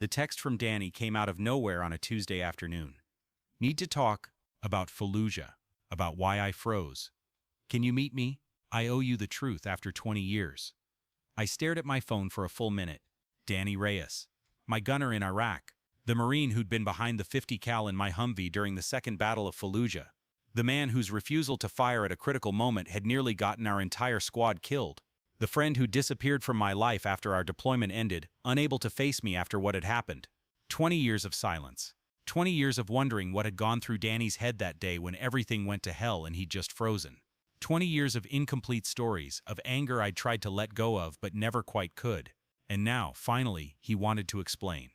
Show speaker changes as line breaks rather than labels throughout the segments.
The text from Danny came out of nowhere on a Tuesday afternoon. Need to talk about Fallujah, about why I froze. Can you meet me? I owe you the truth after 20 years. I stared at my phone for a full minute. Danny Reyes, my gunner in Iraq, the Marine who'd been behind the 50 cal in my Humvee during the Second Battle of Fallujah, the man whose refusal to fire at a critical moment had nearly gotten our entire squad killed, the friend who disappeared from my life after our deployment ended, unable to face me after what had happened. 20 years of silence. 20 years of wondering what had gone through Danny's head that day when everything went to hell and he'd just frozen. 20 years of incomplete stories, of anger I'd tried to let go of but never quite could. And now, finally, he wanted to explain.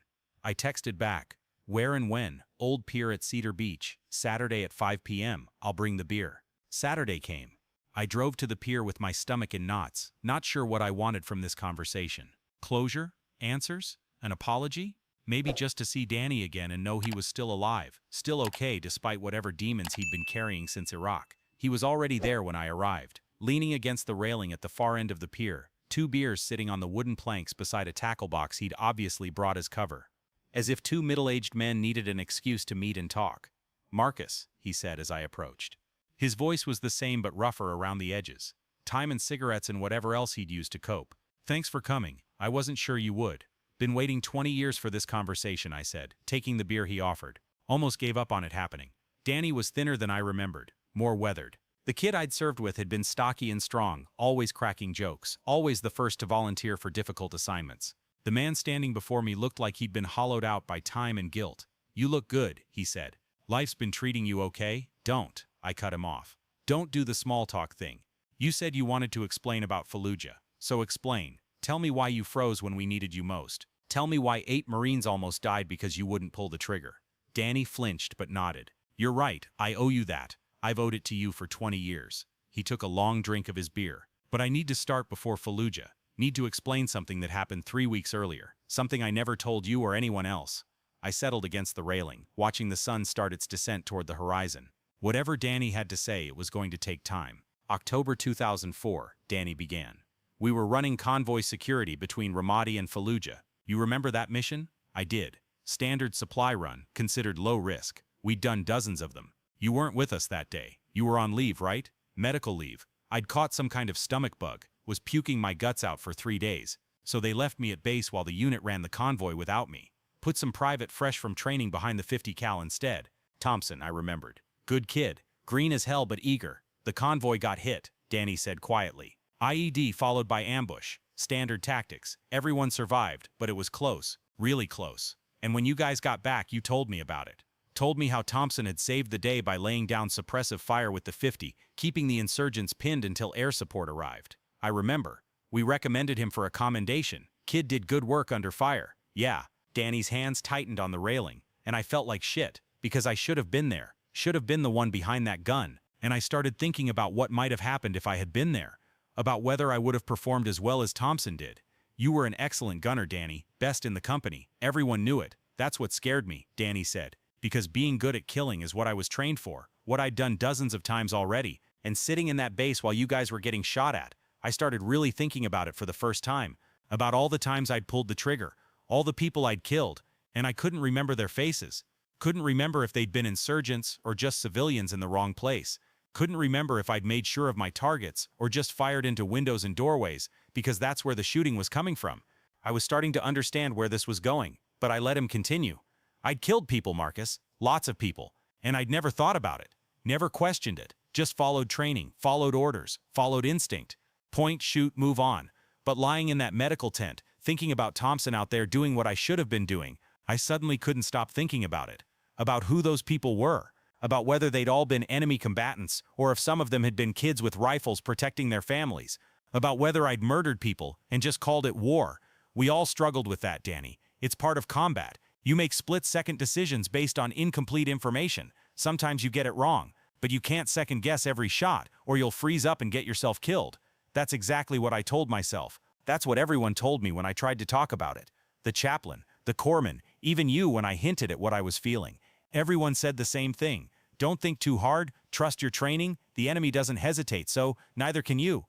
I texted back, "Where and when? Old pier at Cedar Beach, Saturday at 5 p.m. I'll bring the beer." Saturday came. I drove to the pier with my stomach in knots, not sure what I wanted from this conversation. Closure? Answers? An apology? Maybe just to see Danny again and know he was still alive, still okay despite whatever demons he'd been carrying since Iraq. He was already there when I arrived, leaning against the railing at the far end of the pier, 2 beers sitting on the wooden planks beside a tackle box he'd obviously brought as cover. As if 2 middle-aged men needed an excuse to meet and talk. "Marcus," he said as I approached. His voice was the same but rougher around the edges. Time and cigarettes and whatever else he'd used to cope. "Thanks for coming. I wasn't sure you would. Been waiting 20 years for this conversation," I said, taking the beer he offered. Almost gave up on it happening. Danny was thinner than I remembered, more weathered. The kid I'd served with had been stocky and strong, always cracking jokes, always the first to volunteer for difficult assignments. The man standing before me looked like he'd been hollowed out by time and guilt. "You look good," he said. "Life's been treating you okay?" "Don't," I cut him off. "Don't do the small talk thing. You said you wanted to explain about Fallujah, so explain. Tell me why you froze when we needed you most. Tell me why 8 Marines almost died because you wouldn't pull the trigger." Danny flinched but nodded. "You're right, I owe you that. I've owed it to you for 20 years. He took a long drink of his beer. "But I need to start before Fallujah. Need to explain something that happened 3 weeks earlier. Something I never told you or anyone else." I settled against the railing, watching the sun start its descent toward the horizon. Whatever Danny had to say, it was going to take time. "October 2004, Danny began. "We were running convoy security between Ramadi and Fallujah. You remember that mission?" I did. Standard supply run, considered low risk. We'd done dozens of them. "You weren't with us that day. You were on leave, right? Medical leave. I'd caught some kind of stomach bug, was puking my guts out for 3 days. So they left me at base while the unit ran the convoy without me. Put some private fresh from training behind the 50 cal instead. Thompson, I remembered. Good kid. Green as hell but eager. The convoy got hit," Danny said quietly. "IED followed by ambush. Standard tactics. Everyone survived, but it was close. Really close. And when you guys got back, you told me about it. Told me how Thompson had saved the day by laying down suppressive fire with the 50, keeping the insurgents pinned until air support arrived. I remember. We recommended him for a commendation. Kid did good work under fire." "Yeah." Danny's hands tightened on the railing, and I felt like shit, because I should have been there. Should have been the one behind that gun. And I started thinking about what might have happened if I had been there. About whether I would have performed as well as Thompson did. "You were an excellent gunner, Danny. Best in the company. Everyone knew it. That's what scared me," Danny said. "Because being good at killing is what I was trained for, what I'd done dozens of times already, and sitting in that base while you guys were getting shot at, I started really thinking about it for the first time, about all the times I'd pulled the trigger, all the people I'd killed, and I couldn't remember their faces. Couldn't remember if they'd been insurgents or just civilians in the wrong place. Couldn't remember if I'd made sure of my targets or just fired into windows and doorways, because that's where the shooting was coming from. I was starting to understand where this was going, but I let him continue. I'd killed people, Marcus, lots of people, and I'd never thought about it, never questioned it, just followed training, followed orders, followed instinct. Point, shoot, move on. But lying in that medical tent, thinking about Thompson out there doing what I should have been doing, I suddenly couldn't stop thinking about it. About who those people were. About whether they'd all been enemy combatants, or if some of them had been kids with rifles protecting their families. About whether I'd murdered people and just called it war. We all struggled with that, Danny. It's part of combat. You make split-second decisions based on incomplete information. Sometimes you get it wrong, but you can't second-guess every shot, or you'll freeze up and get yourself killed. That's exactly what I told myself. That's what everyone told me when I tried to talk about it. The chaplain, the corpsman, even you when I hinted at what I was feeling. Everyone said the same thing. Don't think too hard, trust your training, the enemy doesn't hesitate, so neither can you.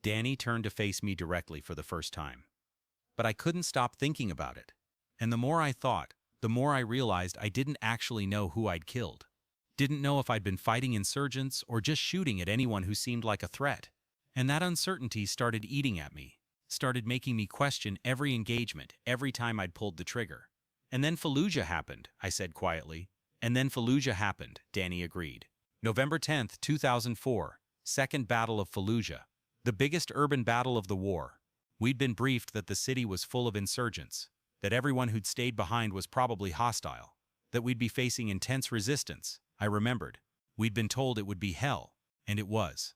Danny turned to face me directly for the first time. But I couldn't stop thinking about it. And the more I thought, the more I realized I didn't actually know who I'd killed. Didn't know if I'd been fighting insurgents or just shooting at anyone who seemed like a threat. And that uncertainty started eating at me, started making me question every engagement, every time I'd pulled the trigger. And then Fallujah happened, I said quietly. And then Fallujah happened, Danny agreed. November 10th, 2004, Second Battle of Fallujah. The biggest urban battle of the war. We'd been briefed that the city was full of insurgents, that everyone who'd stayed behind was probably hostile, that we'd be facing intense resistance. I remembered. We'd been told it would be hell, and it was.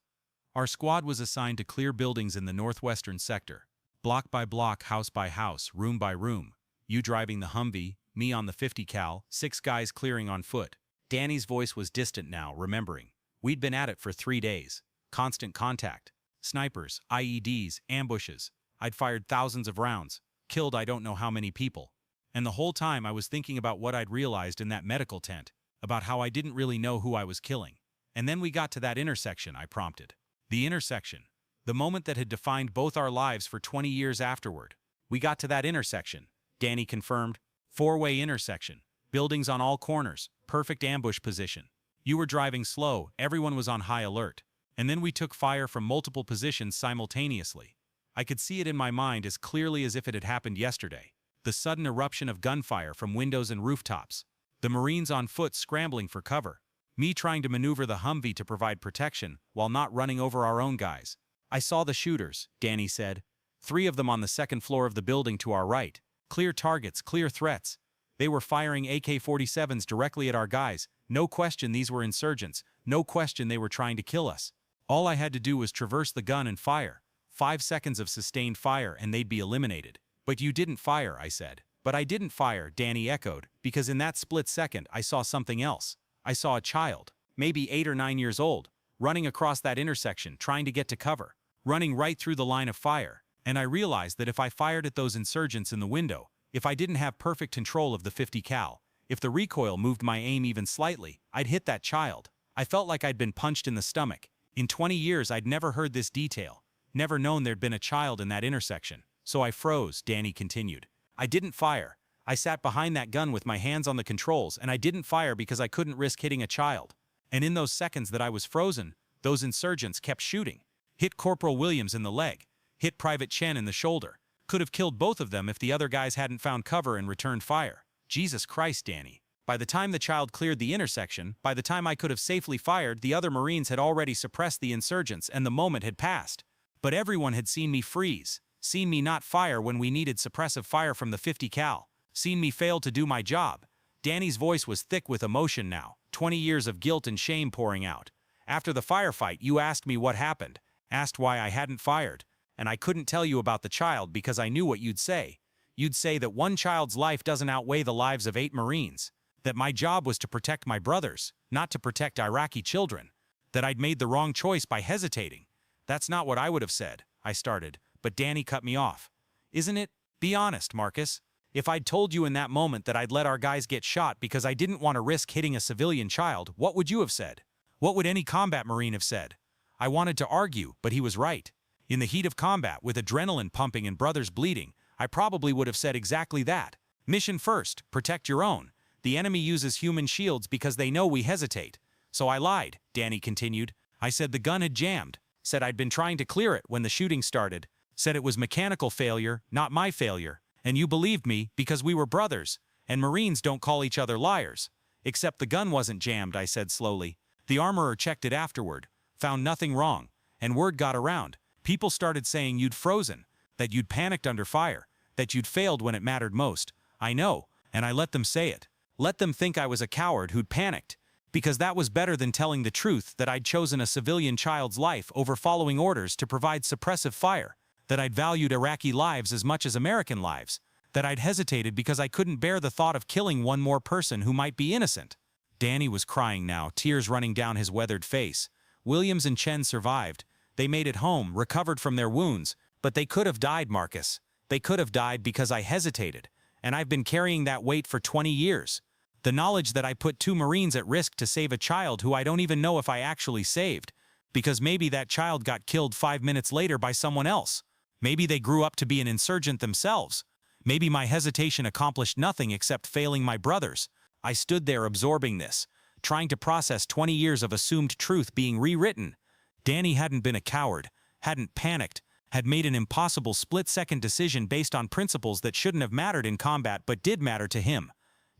Our squad was assigned to clear buildings in the northwestern sector, block by block, house by house, room by room. You driving the Humvee, me on the 50 cal, 6 guys clearing on foot. Danny's voice was distant now, remembering. We'd been at it for 3 days. Constant contact. Snipers, IEDs, ambushes. I'd fired thousands of rounds, killed I don't know how many people. And the whole time I was thinking about what I'd realized in that medical tent, about how I didn't really know who I was killing. And then we got to that intersection, I prompted. The intersection. The moment that had defined both our lives for 20 years afterward. We got to that intersection, Danny confirmed. 4-way intersection. Buildings on all corners. Perfect ambush position. You were driving slow, everyone was on high alert. And then we took fire from multiple positions simultaneously. I could see it in my mind as clearly as if it had happened yesterday. The sudden eruption of gunfire from windows and rooftops. The Marines on foot scrambling for cover. Me trying to maneuver the Humvee to provide protection while not running over our own guys. I saw the shooters, Danny said. 3 of them on the 2nd floor of the building to our right. Clear targets, clear threats. They were firing AK-47s directly at our guys. No question these were insurgents. No question they were trying to kill us. All I had to do was traverse the gun and fire. 5 seconds of sustained fire and they'd be eliminated. But you didn't fire, I said. But I didn't fire, Danny echoed, because in that split second I saw something else. I saw a child, maybe 8 or 9 years old, running across that intersection trying to get to cover, running right through the line of fire. And I realized that if I fired at those insurgents in the window, if I didn't have perfect control of the 50 cal, if the recoil moved my aim even slightly, I'd hit that child. I felt like I'd been punched in the stomach. In 20 years I'd never heard this detail, never known there'd been a child in that intersection. So I froze, Danny continued. I didn't fire. I sat behind that gun with my hands on the controls, and I didn't fire because I couldn't risk hitting a child. And in those seconds that I was frozen, those insurgents kept shooting. Hit Corporal Williams in the leg. Hit Private Chen in the shoulder. Could have killed both of them if the other guys hadn't found cover and returned fire. Jesus Christ, Danny. By the time the child cleared the intersection, by the time I could have safely fired, the other Marines had already suppressed the insurgents and the moment had passed. But everyone had seen me freeze, seen me not fire when we needed suppressive fire from the 50 cal, seen me fail to do my job. Danny's voice was thick with emotion now, 20 years of guilt and shame pouring out. After the firefight, you asked me what happened, asked why I hadn't fired, and I couldn't tell you about the child because I knew what you'd say. You'd say that one child's life doesn't outweigh the lives of 8 Marines, that my job was to protect my brothers, not to protect Iraqi children, that I'd made the wrong choice by hesitating. That's not what I would have said, I started, but Danny cut me off. Isn't it? Be honest, Marcus. If I'd told you in that moment that I'd let our guys get shot because I didn't want to risk hitting a civilian child, what would you have said? What would any combat Marine have said? I wanted to argue, but he was right. In the heat of combat, with adrenaline pumping and brothers bleeding, I probably would have said exactly that. Mission first, protect your own. The enemy uses human shields because they know we hesitate. So I lied, Danny continued. I said the gun had jammed, said I'd been trying to clear it when the shooting started, said it was mechanical failure, not my failure. And you believed me because we were brothers, and Marines don't call each other liars. Except the gun wasn't jammed, I said slowly. The armorer checked it afterward, found nothing wrong, and word got around. People started saying you'd frozen, that you'd panicked under fire, that you'd failed when it mattered most. I know, and I let them say it. Let them think I was a coward who'd panicked, because that was better than telling the truth that I'd chosen a civilian child's life over following orders to provide suppressive fire, that I'd valued Iraqi lives as much as American lives, that I'd hesitated because I couldn't bear the thought of killing one more person who might be innocent. Danny was crying now, tears running down his weathered face. Williams and Chen survived. They made it home, recovered from their wounds, but they could have died, Marcus. They could have died because I hesitated, and I've been carrying that weight for 20 years. The knowledge that I put 2 Marines at risk to save a child who I don't even know if I actually saved, because maybe that child got killed 5 minutes later by someone else. Maybe they grew up to be an insurgent themselves. Maybe my hesitation accomplished nothing except failing my brothers. I stood there absorbing this, trying to process 20 years of assumed truth being rewritten. Danny hadn't been a coward, hadn't panicked, had made an impossible split-second decision based on principles that shouldn't have mattered in combat but did matter to him.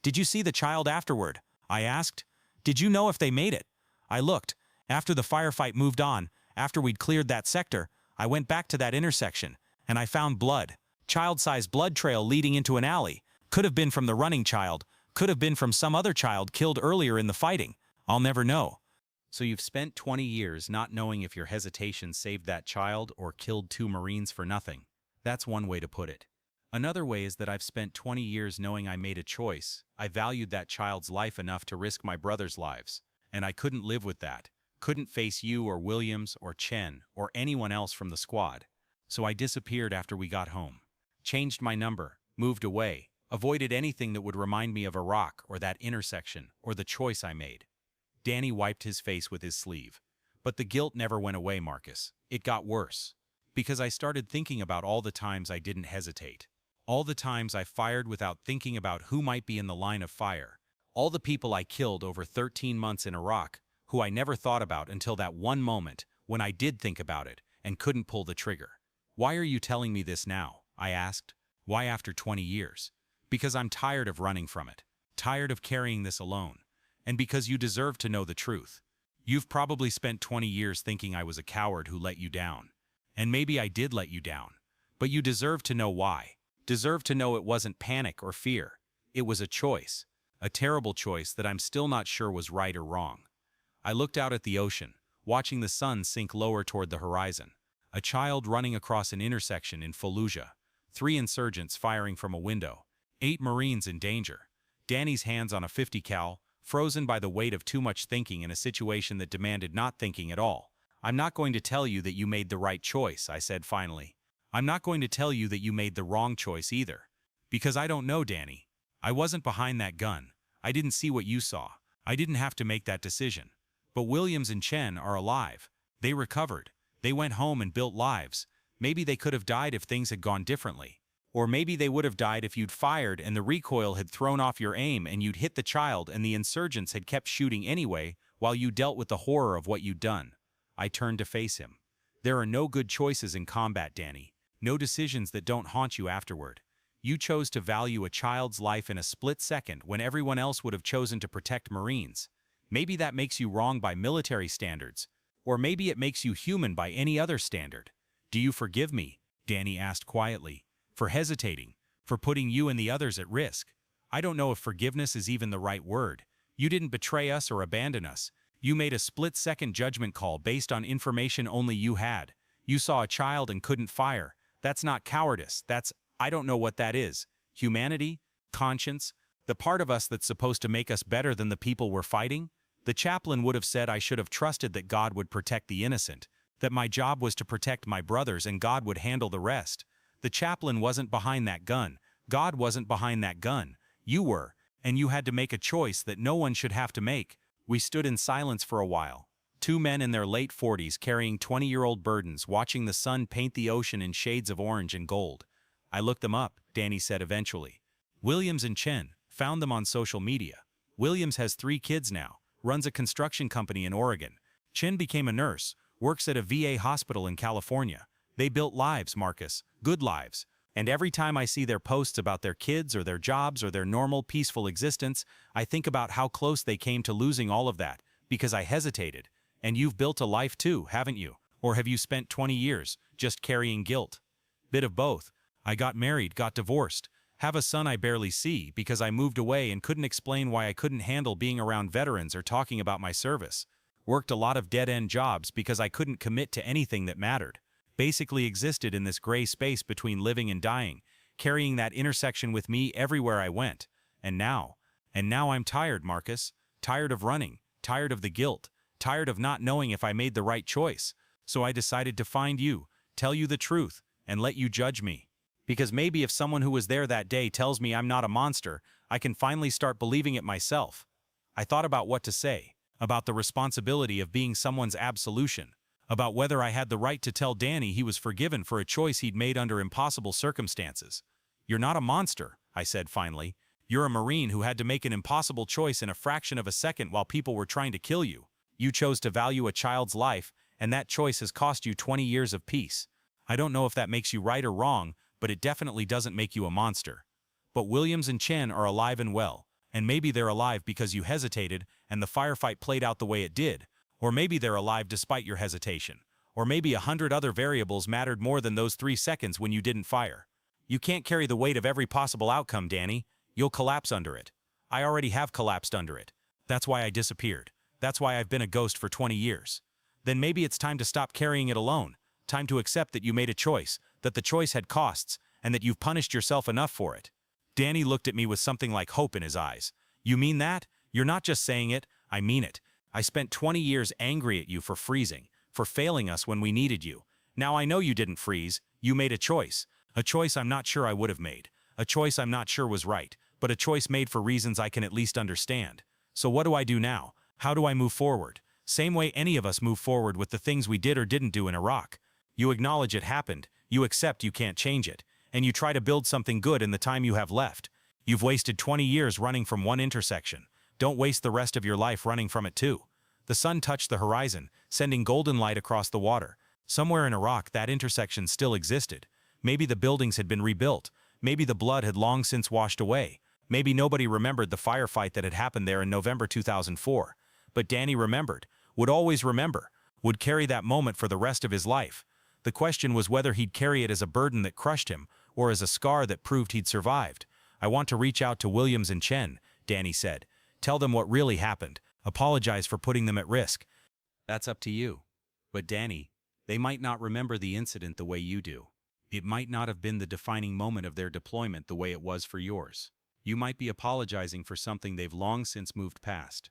"Did you see the child afterward?" I asked. "Did you know if they made it?" I looked. After the firefight moved on, after we'd cleared that sector, I went back to that intersection, and I found blood. Child-sized blood trail leading into an alley. Could have been from the running child, could have been from some other child killed earlier in the fighting. I'll never know. So you've spent 20 years not knowing if your hesitation saved that child or killed 2 Marines for nothing. That's one way to put it. Another way is that I've spent 20 years knowing I made a choice. I valued that child's life enough to risk my brother's lives, and I couldn't live with that. Couldn't face you or Williams or Chen or anyone else from the squad. So I disappeared after we got home. Changed my number, moved away, avoided anything that would remind me of Iraq or that intersection or the choice I made. Danny wiped his face with his sleeve. But the guilt never went away, Marcus. It got worse. Because I started thinking about all the times I didn't hesitate. All the times I fired without thinking about who might be in the line of fire. All the people I killed over 13 months in Iraq, who I never thought about until that one moment when I did think about it and couldn't pull the trigger. "Why are you telling me this now?" I asked. "Why after 20 years? Because I'm tired of running from it. Tired of carrying this alone. And because you deserve to know the truth. You've probably spent 20 years thinking I was a coward who let you down. And maybe I did let you down. But you deserve to know why. Deserve to know it wasn't panic or fear. It was a choice. A terrible choice that I'm still not sure was right or wrong." I looked out at the ocean, watching the sun sink lower toward the horizon. A child running across an intersection in Fallujah. 3 insurgents firing from a window. 8 Marines in danger. Danny's hands on a 50 cal, frozen by the weight of too much thinking in a situation that demanded not thinking at all. "I'm not going to tell you that you made the right choice," I said finally. "I'm not going to tell you that you made the wrong choice either. Because I don't know, Danny. I wasn't behind that gun. I didn't see what you saw. I didn't have to make that decision. But Williams and Chen are alive. They recovered. They went home and built lives. Maybe they could have died if things had gone differently. Or maybe they would have died if you'd fired and the recoil had thrown off your aim and you'd hit the child and the insurgents had kept shooting anyway while you dealt with the horror of what you'd done." I turned to face him. "There are no good choices in combat, Danny. No decisions that don't haunt you afterward. You chose to value a child's life in a split second when everyone else would have chosen to protect Marines. Maybe that makes you wrong by military standards, or maybe it makes you human by any other standard. Do you forgive me?" Danny asked quietly. "For hesitating, for putting you and the others at risk? I don't know if forgiveness is even the right word. You didn't betray us or abandon us. You made a split-second judgment call based on information only you had. You saw a child and couldn't fire. That's not cowardice. That's, I don't know what that is. Humanity? Conscience? The part of us that's supposed to make us better than the people we're fighting? The chaplain would have said I should have trusted that God would protect the innocent, that my job was to protect my brothers and God would handle the rest. The chaplain wasn't behind that gun. God wasn't behind that gun. You were, and you had to make a choice that no one should have to make." We stood in silence for a while. 2 men in their late 40s carrying 20-year-old burdens, watching the sun paint the ocean in shades of orange and gold. "I looked them up," Danny said eventually. "Williams and Chen, found them on social media. Williams has 3 kids now, runs a construction company in Oregon. Chen became a nurse, works at a VA hospital in California. They built lives, Marcus, good lives. And every time I see their posts about their kids or their jobs or their normal, peaceful existence, I think about how close they came to losing all of that, because I hesitated. And you've built a life too, haven't you? Or have you spent 20 years just carrying guilt?" "Bit of both. I got married, got divorced, have a son I barely see because I moved away and couldn't explain why I couldn't handle being around veterans or talking about my service. Worked a lot of dead-end jobs because I couldn't commit to anything that mattered. Basically existed in this gray space between living and dying, carrying that intersection with me everywhere I went. And now I'm tired, Marcus. Tired of running, tired of the guilt, tired of not knowing if I made the right choice. So I decided to find you, tell you the truth, and let you judge me. Because maybe if someone who was there that day tells me I'm not a monster, I can finally start believing it myself." I thought about what to say, about the responsibility of being someone's absolution, about whether I had the right to tell Danny he was forgiven for a choice he'd made under impossible circumstances. You're not a monster, I said finally. You're a Marine who had to make an impossible choice in a fraction of a second while people were trying to kill you. You chose to value a child's life, and that choice has cost you 20 years of peace. I don't know if that makes you right or wrong, but it definitely doesn't make you a monster. But Williams and Chen are alive and well, and maybe they're alive because you hesitated and the firefight played out the way it did, or maybe they're alive despite your hesitation, or maybe 100 other variables mattered more than those 3 seconds when you didn't fire. You can't carry the weight of every possible outcome, Danny. You'll collapse under it. I already have collapsed under it. That's why I disappeared. That's why I've been a ghost for 20 years. Then maybe it's time to stop carrying it alone. Time to accept that you made a choice, that the choice had costs, and that you've punished yourself enough for it. Danny looked at me with something like hope in his eyes. You mean that? You're not just saying it, I mean it. I spent 20 years angry at you for freezing, for failing us when we needed you. Now I know you didn't freeze. You made a choice I'm not sure I would have made, a choice I'm not sure was right, but a choice made for reasons I can at least understand. So what do I do now? How do I move forward? Same way any of us move forward with the things we did or didn't do in Iraq. You acknowledge it happened, you accept you can't change it, and you try to build something good in the time you have left. You've wasted 20 years running from one intersection. Don't waste the rest of your life running from it too. The sun touched the horizon, sending golden light across the water. Somewhere in Iraq that intersection still existed. Maybe the buildings had been rebuilt. Maybe the blood had long since washed away. Maybe nobody remembered the firefight that had happened there in November 2004. But Danny remembered, would always remember, would carry that moment for the rest of his life. The question was whether he'd carry it as a burden that crushed him, or as a scar that proved he'd survived. I want to reach out to Williams and Chen, Danny said. Tell them what really happened. Apologize for putting them at risk. That's up to you. But Danny, they might not remember the incident the way you do. It might not have been the defining moment of their deployment the way it was for yours. You might be apologizing for something they've long since moved past.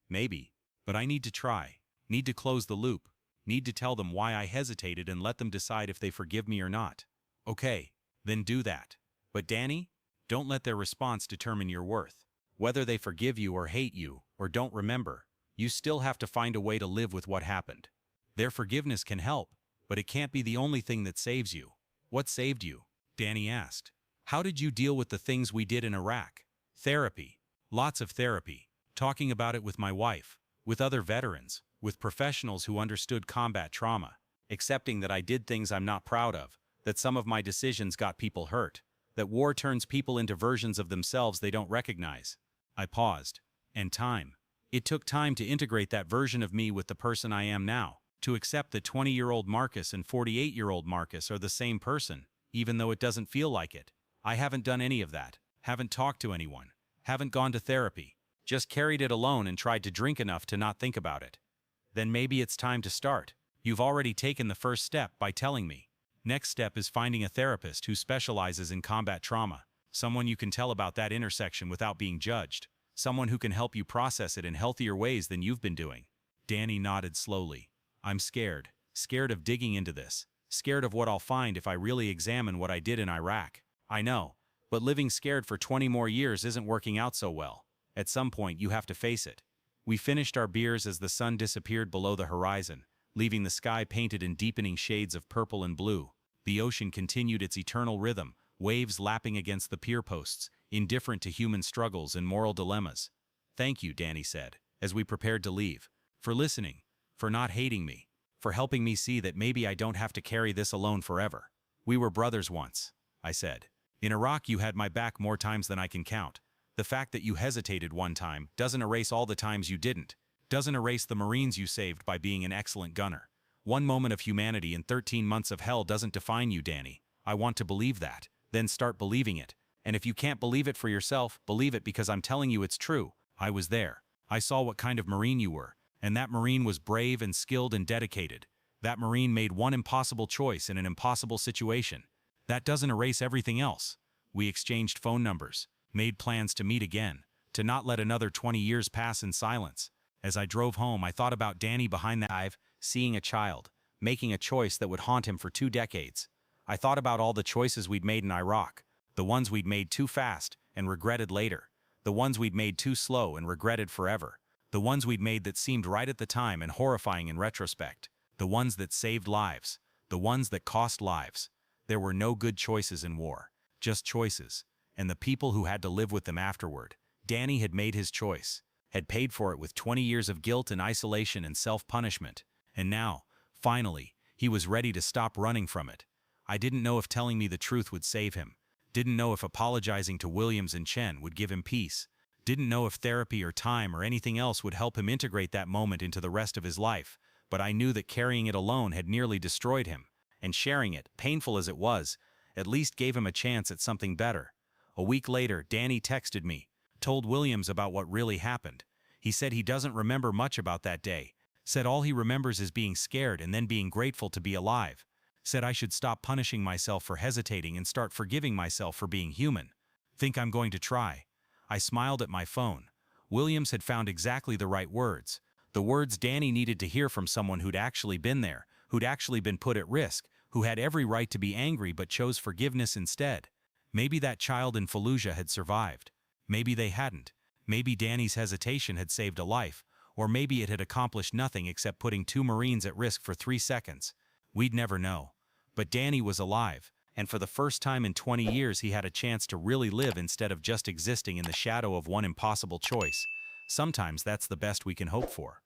Maybe, but I need to try, need to close the loop, need to tell them why I hesitated and let them decide if they forgive me or not. Okay, then do that. But Danny, don't let their response determine your worth. Whether they forgive you or hate you, or don't remember, you still have to find a way to live with what happened. Their forgiveness can help, but it can't be the only thing that saves you. What saved you? Danny asked. How did you deal with the things we did in Iraq? Therapy. Lots of therapy. Talking about it with my wife, with other veterans, with professionals who understood combat trauma. Accepting that I did things I'm not proud of, that some of my decisions got people hurt, that war turns people into versions of themselves they don't recognize. I paused. And time. It took time to integrate that version of me with the person I am now, to accept that 20-year-old Marcus and 48-year-old Marcus are the same person, even though it doesn't feel like it. I haven't done any of that, haven't talked to anyone, haven't gone to therapy, just carried it alone and tried to drink enough to not think about it. Then maybe it's time to start. You've already taken the first step by telling me. Next step is finding a therapist who specializes in combat trauma, someone you can tell about that intersection without being judged, someone who can help you process it in healthier ways than you've been doing. Danny nodded slowly. I'm scared of digging into this, scared of what I'll find if I really examine what I did in Iraq. I know, but living scared for 20 more years isn't working out so well. At some point you have to face it. We finished our beers as the sun disappeared below the horizon, leaving the sky painted in deepening shades of purple and blue. The ocean continued its eternal rhythm, waves lapping against the pier posts, indifferent to human struggles and moral dilemmas. Thank you, Danny said, as we prepared to leave, for listening, for not hating me, for helping me see that maybe I don't have to carry this alone forever. We were brothers once, I said. In Iraq you had my back more times than I can count. The fact that you hesitated one time doesn't erase all the times you didn't, doesn't erase the Marines you saved by being an excellent gunner. One moment of humanity in 13 months of hell doesn't define you, Danny. I want to believe that, then start believing it. And if you can't believe it for yourself, believe it because I'm telling you it's true. I was there. I saw what kind of Marine you were, and that Marine was brave and skilled and dedicated. That Marine made one impossible choice in an impossible situation. That doesn't erase everything else. We exchanged phone numbers, made plans to meet again, to not let another 20 years pass in silence. As I drove home, I thought about Danny behind the dive, seeing a child, making a choice that would haunt him for 2 decades. I thought about all the choices we'd made in Iraq, the ones we'd made too fast and regretted later, the ones we'd made too slow and regretted forever, the ones we'd made that seemed right at the time and horrifying in retrospect, the ones that saved lives, the ones that cost lives. There were no good choices in war, just choices, and the people who had to live with them afterward. Danny had made his choice, had paid for it with 20 years of guilt and isolation and self-punishment, and now, finally, he was ready to stop running from it. I didn't know if telling me the truth would save him, didn't know if apologizing to Williams and Chen would give him peace, didn't know if therapy or time or anything else would help him integrate that moment into the rest of his life, but I knew that carrying it alone had nearly destroyed him, and sharing it, painful as it was, at least gave him a chance at something better. A week later, Danny texted me, told Williams about what really happened. He said he doesn't remember much about that day, said all he remembers is being scared and then being grateful to be alive, said I should stop punishing myself for hesitating and start forgiving myself for being human. Think I'm going to try. I smiled at my phone. Williams had found exactly the right words, the words Danny needed to hear from someone who'd actually been there, who'd actually been put at risk, who had every right to be angry but chose forgiveness instead. Maybe that child in Fallujah had survived. Maybe they hadn't. Maybe Danny's hesitation had saved a life, or maybe it had accomplished nothing except putting 2 Marines at risk for 3 seconds. We'd never know. But Danny was alive, and for the first time in 20 years he had a chance to really live instead of just existing in the shadow of one impossible choice. Sometimes that's the best we can hope for.